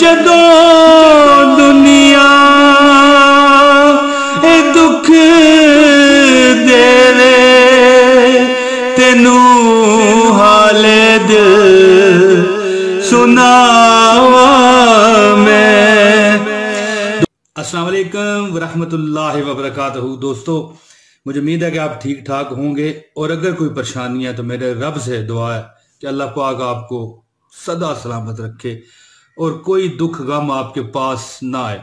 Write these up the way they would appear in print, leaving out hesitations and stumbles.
जदों दुनिया ए दुख देवे तेनू हाले दिल सुनावा मैं। अस्सलाम वालेकुम वरहमतुल्लाहि वबरकातुहू। दोस्तों, मुझे उम्मीद है कि आप ठीक ठाक होंगे, और अगर कोई परेशानी है तो मेरे रब से दुआ है कि अल्लाह पाक आपको सदा सलामत रखे और कोई दुख गम आपके पास ना आए।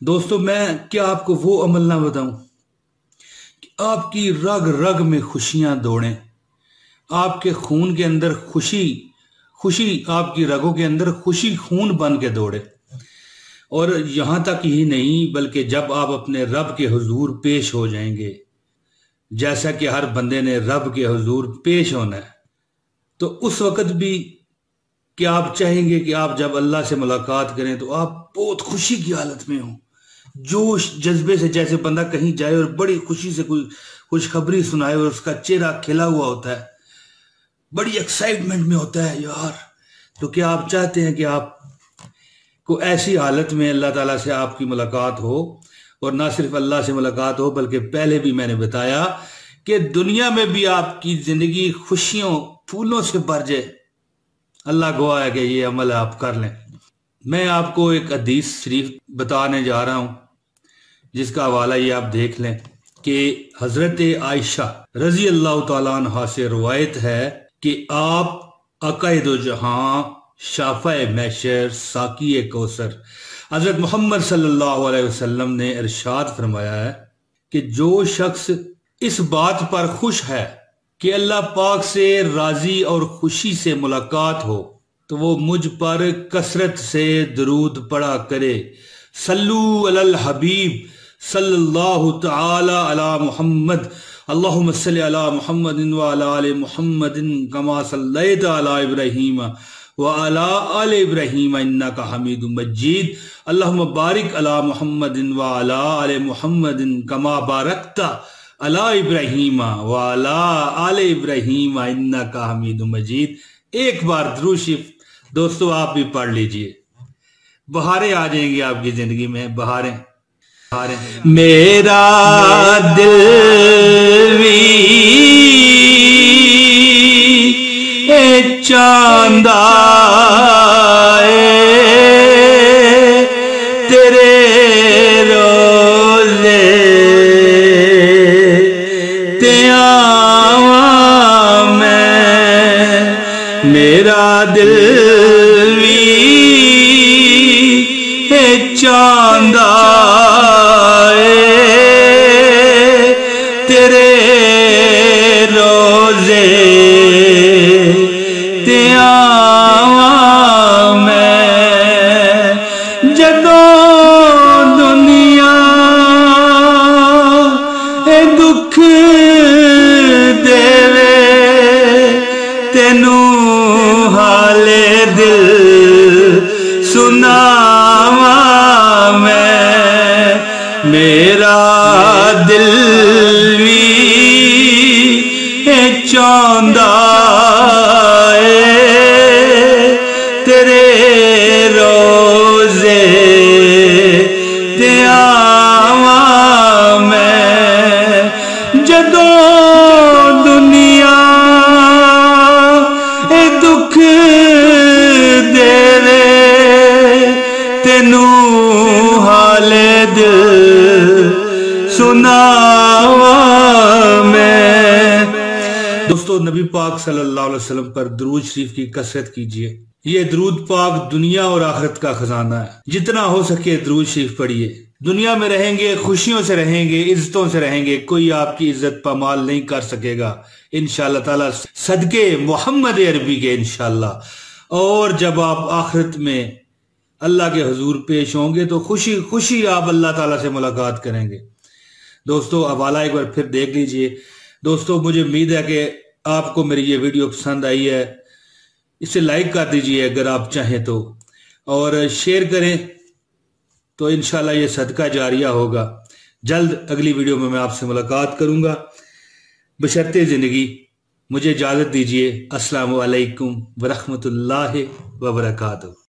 दोस्तों, मैं क्या आपको वो अमल ना बताऊं कि आपकी रग रग में खुशियां दौड़ें, आपके खून के अंदर खुशी आपकी रगों के अंदर खुशी खून बन के दौड़े। और यहां तक ही नहीं, बल्कि जब आप अपने रब के हुजूर पेश हो जाएंगे, जैसा कि हर बंदे ने रब के हुजूर पेश होना है, तो उस वक्त भी कि आप चाहेंगे कि आप जब अल्लाह से मुलाकात करें तो आप बहुत खुशी की हालत में हो, जोश जज्बे से, जैसे बंदा कहीं जाए और बड़ी खुशी से कोई खुशखबरी सुनाए और उसका चेहरा खिला हुआ होता है, बड़ी एक्साइटमेंट में होता है यार। तो क्या आप चाहते हैं कि आप को ऐसी हालत में अल्लाह ताला से आपकी मुलाकात हो, और ना सिर्फ अल्लाह से मुलाकात हो बल्कि पहले भी मैंने बताया कि दुनिया में भी आपकी जिंदगी खुशियों फूलों से भर जाए। अल्लाह गवाह है कि ये अमल आप कर लें। मैं आपको एक हदीस शरीफ बताने जा रहा हूं जिसका हवाला ये आप देख लें कि हजरत आयशा रजी अल्लाह तआला अन्हा से रवायत है कि आप अकायदो जहां शाफ़े महशर साकी कौसर हजरत मोहम्मद सल्लल्लाहु अलैहि वसल्लम ने इरशाद फरमाया है कि जो शख्स इस बात पर खुश है कि अल्लाह पाक से राजी और खुशी से मुलाकात हो तो वो मुझ पर कसरत से दरूद पढ़ा करे। सल्लू अलल हबीब सल्लल्लाहु तआला अला मुहम्मद अल्लाहुम्मा सल्लि अला मुहम्मदिन व अला आलि मुहम्मदिन कमा सल्लैता अला इब्राहीम व अला आलि इब्राहीम इन्नका हमीदुम मजीद। अल्लाहुम्मा बारिक अला मुहम्मदिन व अला आलि मुहम्मदिन कमा बारकता अला इब्राहीम व अला आलि इब्राहीम इन्नका हमीदुम मजीद। एक बार दुरूद शरीफ दोस्तों आप भी पढ़ लीजिए, बहारें आ जाएंगी आपकी जिंदगी में, बहारें। मेरा दिल भी चांदा तेरे रोज़े ते आवा मैं। मेरा दिल भी चांदा तेरे रोज़े ते आवा मैं। जदों दुनिया ए दुख देवे तेनू हाले दिल सुनावा मैं। मेरा दिल भी चांदा तेरे रोज़े ते आवा मैं। जदों दुनिया ए दुख देवे तेनू हाले दिल सुनावा मैं। दोस्तों, नबी पाक सल्लल्लाहु अलैहि वसल्लम पर दुरूद शरीफ की कसरत कीजिए। ये दुरूद पाक दुनिया और आखिरत का खजाना है। जितना हो सके दुरूद शरीफ पढ़िए। दुनिया में रहेंगे, खुशियों से रहेंगे, इज्जतों से रहेंगे, कोई आपकी इज्जत पामाल नहीं कर सकेगा इंशाअल्लाह ताला, सदके मोहम्मद अरबी के इंशाअल्लाह। और जब आप आखिरत में अल्लाह के हुजूर पेश होंगे तो खुशी खुशी आप अल्लाह ताला से मुलाकात करेंगे। दोस्तों, हवाला एक बार फिर देख लीजिए। दोस्तों, मुझे उम्मीद है कि आपको मेरी ये वीडियो पसंद आई है। इसे लाइक कर दीजिए अगर आप चाहें तो, और शेयर करें तो इंशाल्लाह ये सदका जारिया होगा। जल्द अगली वीडियो में मैं आपसे मुलाकात करूंगा। बशर्ते जिंदगी मुझे इजाजत दीजिए। अस्सलामु अलैकुम वरहमतुल्लाहि वबरकातुहू।